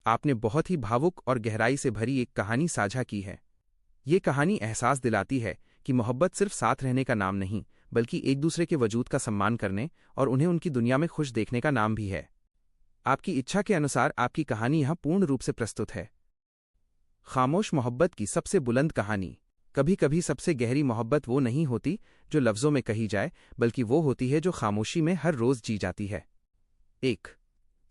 आपने बहुत ही भावुक और गहराई से भरी एक कहानी साझा की है। ये कहानी एहसास दिलाती है कि मोहब्बत सिर्फ साथ रहने का नाम नहीं, बल्कि एक दूसरे के वजूद का सम्मान करने और उन्हें उनकी दुनिया में खुश देखने का नाम भी है। आपकी इच्छा के अनुसार आपकी कहानी यहाँ पूर्ण रूप से प्रस्तुत है। खामोश मोहब्बत की सबसे बुलंद कहानी। कभी कभी सबसे गहरी मोहब्बत वो नहीं होती जो लफ्ज़ों में कही जाए, बल्कि वो होती है जो खामोशी में हर रोज़ जी जाती है।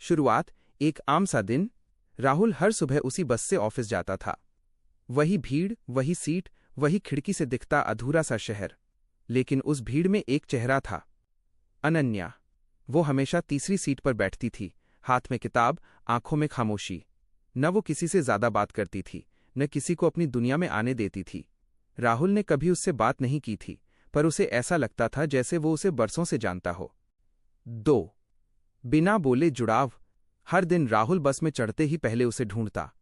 शुरुआत। एक आम सा दिन। राहुल हर सुबह उसी बस से ऑफिस जाता था। वही भीड़, वही सीट, वही खिड़की से दिखता अधूरा सा शहर। लेकिन उस भीड़ में एक चेहरा था, अनन्या। वो हमेशा तीसरी सीट पर बैठती थी, हाथ में किताब, आंखों में खामोशी। न वो किसी से ज्यादा बात करती थी, न किसी को अपनी दुनिया में आने देती थी। राहुल ने कभी उससे बात नहीं की थी, पर उसे ऐसा लगता था जैसे वो उसे बरसों से जानता हो। बिना बोले जुड़ाव। हर दिन राहुल बस में चढ़ते ही पहले उसे ढूंढता।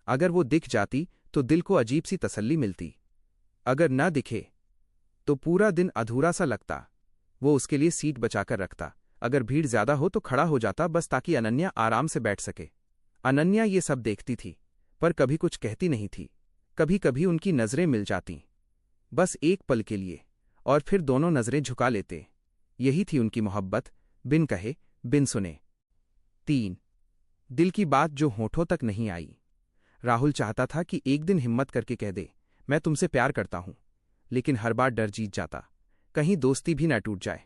अगर वो दिख जाती तो दिल को अजीब सी तसल्ली मिलती। अगर न दिखे तो पूरा दिन अधूरा सा लगता। वो उसके लिए सीट बचाकर रखता। अगर भीड़ ज्यादा हो तो खड़ा हो जाता, बस ताकि अनन्या आराम से बैठ सके। अनन्या ये सब देखती थी, पर कभी कुछ कहती नहीं थी। कभी कभी उनकी नजरें मिल जातीं, बस एक पल के लिए, और फिर दोनों नजरें झुका लेते। यही थी उनकी मोहब्बत, बिन कहे, बिन सुने। दिल की बात जो होठों तक नहीं आई। राहुल चाहता था कि एक दिन हिम्मत करके कह दे, मैं तुमसे प्यार करता हूं, लेकिन हर बार डर जीत जाता। कहीं दोस्ती भी ना टूट जाए,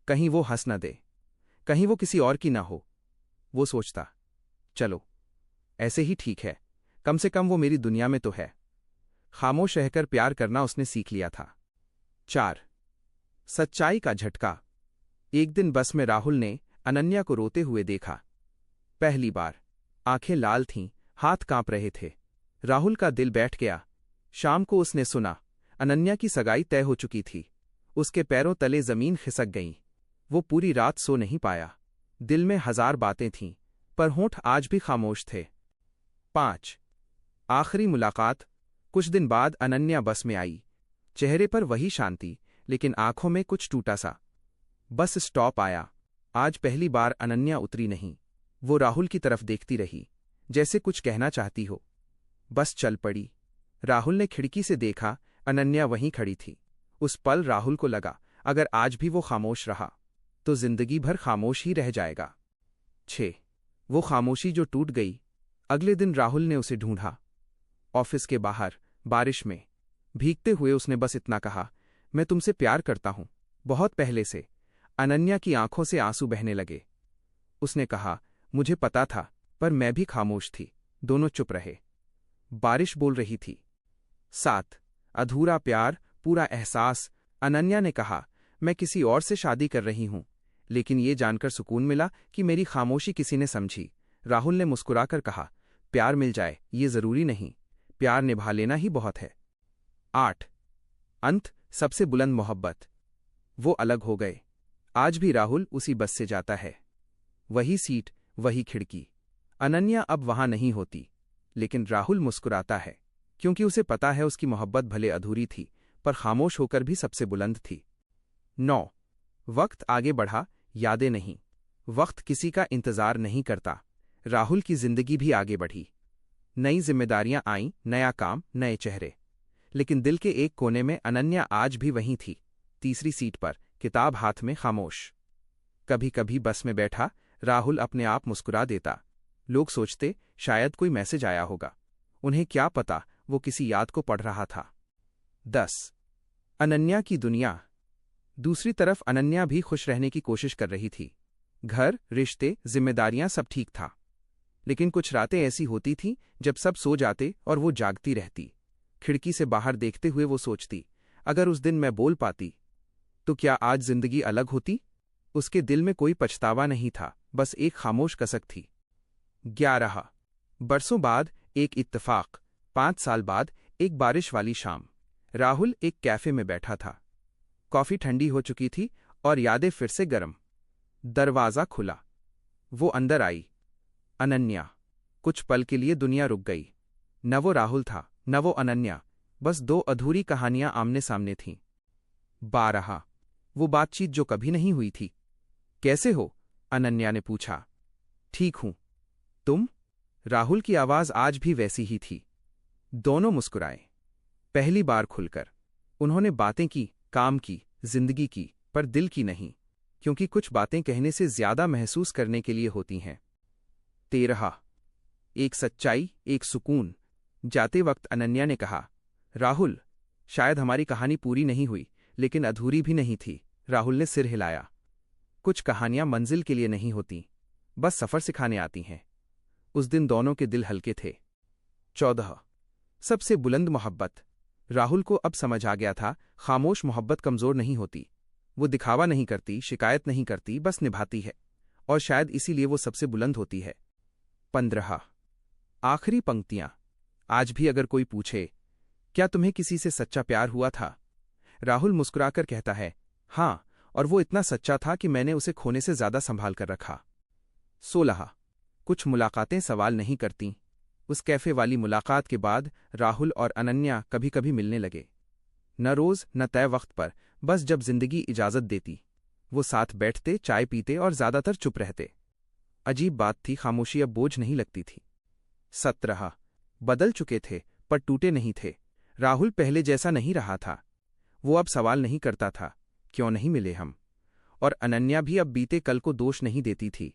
कहीं वो हंस न दे, कहीं वो किसी और की ना हो। वो सोचता, चलो ऐसे ही ठीक है, कम से कम वो मेरी दुनिया में तो है। खामोश रहकर प्यार करना उसने सीख लिया था। सच्चाई का झटका। एक दिन बस में राहुल ने अनन्या को रोते हुए देखा। पहली बार। आंखें लाल थीं, हाथ कांप रहे थे। राहुल का दिल बैठ गया। शाम को उसने सुना, अनन्या की सगाई तय हो चुकी थी। उसके पैरों तले जमीन खिसक गई। वो पूरी रात सो नहीं पाया। दिल में हजार बातें थीं, पर होंठ आज भी खामोश थे। आखिरी मुलाकात। कुछ दिन बाद अनन्या बस में आई। चेहरे पर वही शांति, लेकिन आंखों में कुछ टूटा सा। बस स्टॉप आया। आज पहली बार अनन्या उतरी नहीं। वो राहुल की तरफ देखती रही, जैसे कुछ कहना चाहती हो। बस चल पड़ी। राहुल ने खिड़की से देखा, अनन्या वहीं खड़ी थी। उस पल राहुल को लगा, अगर आज भी वो खामोश रहा तो जिंदगी भर खामोश ही रह जाएगा। वो खामोशी जो टूट गई। अगले दिन राहुल ने उसे ढूंढा। ऑफिस के बाहर, बारिश में भीगते हुए उसने बस इतना कहा, मैं तुमसे प्यार करता हूं, बहुत पहले से। अनन्या की आंखों से आंसू बहने लगे। उसने कहा, मुझे पता था, पर मैं भी खामोश थी। दोनों चुप रहे। बारिश बोल रही थी। अधूरा प्यार, पूरा एहसास। अनन्या ने कहा, मैं किसी और से शादी कर रही हूं, लेकिन ये जानकर सुकून मिला कि मेरी खामोशी किसी ने समझी। राहुल ने मुस्कुराकर कहा, प्यार मिल जाए ये जरूरी नहीं, प्यार निभा लेना ही बहुत है। अंत। सबसे बुलंद मोहब्बत। वो अलग हो गए। आज भी राहुल उसी बस से जाता है। वही सीट, वही खिड़की। अनन्या अब वहां नहीं होती, लेकिन राहुल मुस्कुराता है, क्योंकि उसे पता है उसकी मोहब्बत भले अधूरी थी, पर खामोश होकर भी सबसे बुलंद थी। वक्त आगे बढ़ा, यादें नहीं। वक्त किसी का इंतजार नहीं करता। राहुल की जिंदगी भी आगे बढ़ी। नई जिम्मेदारियां आईं, नया काम, नए चेहरे। लेकिन दिल के एक कोने में अनन्या आज भी वहीं थी, तीसरी सीट पर, किताब हाथ में, खामोश। कभी कभी बस में बैठा राहुल अपने आप मुस्कुरा देता। लोग सोचते, शायद कोई मैसेज आया होगा। उन्हें क्या पता वो किसी याद को पढ़ रहा था। अनन्या की दुनिया। दूसरी तरफ अनन्या भी खुश रहने की कोशिश कर रही थी। घर, रिश्ते, जिम्मेदारियां, सब ठीक था। लेकिन कुछ रातें ऐसी होती थीं जब सब सो जाते और वो जागती रहती। खिड़की से बाहर देखते हुए वो सोचती, अगर उस दिन मैं बोल पाती तो क्या आज जिंदगी अलग होती। उसके दिल में कोई पछतावा नहीं था, बस एक खामोश कसक थी। बरसों बाद एक इत्तेफाक। 5 साल बाद एक बारिश वाली शाम। राहुल एक कैफे में बैठा था। कॉफी ठंडी हो चुकी थी और यादें फिर से गर्म। दरवाजा खुला। वो अंदर आई। अनन्या। कुछ पल के लिए दुनिया रुक गई। न वो राहुल था, न वो अनन्या, बस दो अधूरी कहानियां आमने सामने थीं। वो बातचीत जो कभी नहीं हुई थी। कैसे हो? अनन्या ने पूछा। ठीक हूं। तुम? राहुल की आवाज आज भी वैसी ही थी। दोनों मुस्कुराए, पहली बार खुलकर। उन्होंने बातें की, काम की, जिंदगी की, पर दिल की नहीं, क्योंकि कुछ बातें कहने से ज्यादा महसूस करने के लिए होती हैं। 13। एक सच्चाई, एक सुकून। जाते वक्त अनन्या ने कहा, राहुल, शायद हमारी कहानी पूरी नहीं हुई, लेकिन अधूरी भी नहीं थी। राहुल ने सिर हिलाया। कुछ कहानियां मंजिल के लिए नहीं होती, बस सफर सिखाने आती हैं। उस दिन दोनों के दिल हल्के थे। 14। सबसे बुलंद मोहब्बत। राहुल को अब समझ आ गया था, खामोश मोहब्बत कमजोर नहीं होती। वो दिखावा नहीं करती, शिकायत नहीं करती, बस निभाती है। और शायद इसीलिए वो सबसे बुलंद होती है। 15। आखिरी पंक्तियां। आज भी अगर कोई पूछे, क्या तुम्हें किसी से सच्चा प्यार हुआ था? राहुल मुस्कुराकर कहता है, हाँ, और वो इतना सच्चा था कि मैंने उसे खोने से ज्यादा संभाल कर रखा। 16। कुछ मुलाकातें सवाल नहीं करती। उस कैफे वाली मुलाकात के बाद राहुल और अनन्या कभी कभी मिलने लगे। न रोज, न तय वक्त पर, बस जब जिंदगी इजाजत देती। वो साथ बैठते, चाय पीते और ज्यादातर चुप रहते। अजीब बात थी, खामोशी अब बोझ नहीं लगती थी। 17। बदल चुके थे, पर टूटे नहीं थे। राहुल पहले जैसा नहीं रहा था। वो अब सवाल नहीं करता था, क्यों नहीं मिले हम? और अनन्या भी अब बीते कल को दोष नहीं देती थी।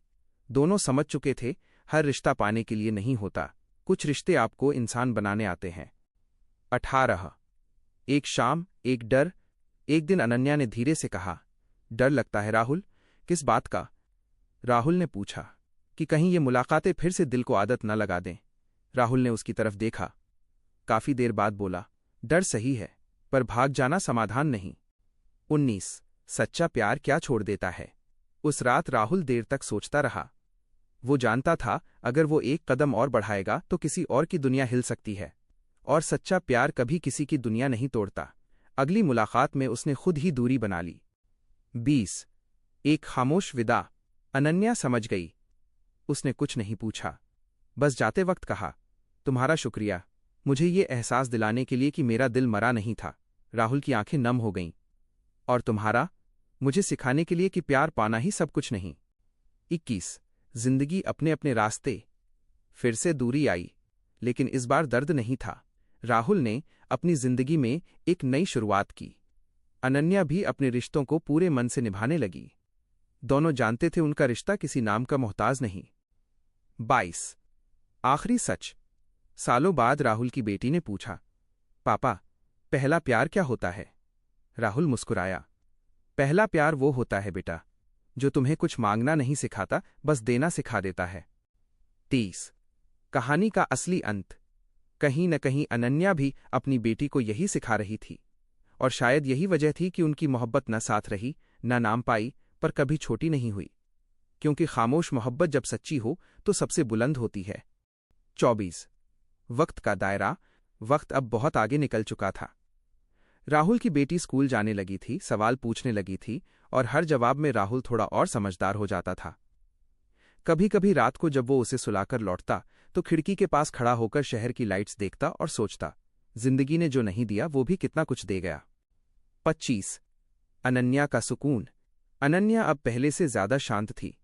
दोनों समझ चुके थे, हर रिश्ता पाने के लिए नहीं होता, कुछ रिश्ते आपको इंसान बनाने आते हैं। 18। एक शाम, एक डर। एक दिन अनन्या ने धीरे से कहा, डर लगता है राहुल। किस बात का? राहुल ने पूछा, कि कहीं ये मुलाकातें फिर से दिल को आदत न लगा दें। राहुल ने उसकी तरफ देखा, काफी देर बाद बोला, डर सही है, पर भाग जाना समाधान नहीं। 19। सच्चा प्यार क्या छोड़ देता है? उस रात राहुल देर तक सोचता रहा। वो जानता था, अगर वो एक कदम और बढ़ाएगा तो किसी और की दुनिया हिल सकती है। और सच्चा प्यार कभी किसी की दुनिया नहीं तोड़ता। अगली मुलाकात में उसने खुद ही दूरी बना ली। 20। एक खामोश विदा। अनन्या समझ गई। उसने कुछ नहीं पूछा, बस जाते वक्त कहा, तुम्हारा शुक्रिया, मुझे ये एहसास दिलाने के लिए कि मेरा दिल मरा नहीं था। राहुल की आंखें नम हो गईं। और तुम्हारा, मुझे सिखाने के लिए कि प्यार पाना ही सब कुछ नहीं। 21। जिंदगी अपने अपने रास्ते। फिर से दूरी आई, लेकिन इस बार दर्द नहीं था। राहुल ने अपनी जिंदगी में एक नई शुरुआत की। अनन्या भी अपने रिश्तों को पूरे मन से निभाने लगी। दोनों जानते थे, उनका रिश्ता किसी नाम का मोहताज नहीं। 22। आखिरी सच। सालों बाद राहुल की बेटी ने पूछा, पापा, पहला प्यार क्या होता है? राहुल मुस्कुराया, पहला प्यार वो होता है बेटा, जो तुम्हें कुछ मांगना नहीं सिखाता, बस देना सिखा देता है। 30। कहानी का असली अंत। कहीं न कहीं अनन्या भी अपनी बेटी को यही सिखा रही थी। और शायद यही वजह थी कि उनकी मोहब्बत न साथ रही, न नाम पाई, पर कभी छोटी नहीं हुई। क्योंकि खामोश मोहब्बत जब सच्ची हो तो सबसे बुलंद होती है। 24। वक्त का दायरा। वक्त अब बहुत आगे निकल चुका था। राहुल की बेटी स्कूल जाने लगी थी, सवाल पूछने लगी थी, और हर जवाब में राहुल थोड़ा और समझदार हो जाता था। कभी कभी रात को जब वो उसे सुलाकर लौटता, तो खिड़की के पास खड़ा होकर शहर की लाइट्स देखता और सोचता, जिंदगी ने जो नहीं दिया वो भी कितना कुछ दे गया। 25। अनन्या का सुकून। अनन्या अब पहले से ज्यादा शांत थी।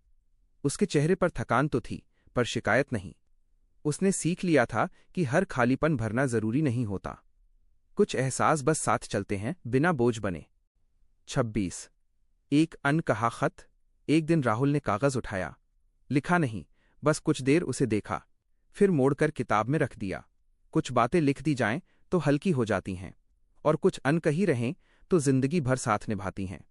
उसके चेहरे पर थकान तो थी, पर शिकायत नहीं। उसने सीख लिया था कि हर खालीपन भरना जरूरी नहीं होता। कुछ एहसास बस साथ चलते हैं, बिना बोझ बने। 26। एक अनकहा खत। एक दिन राहुल ने कागज उठाया, लिखा नहीं, बस कुछ देर उसे देखा, फिर मोड़कर किताब में रख दिया। कुछ बातें लिख दी जाएं तो हल्की हो जाती हैं, और कुछ अनकही रहें तो जिंदगी भर साथ निभाती हैं।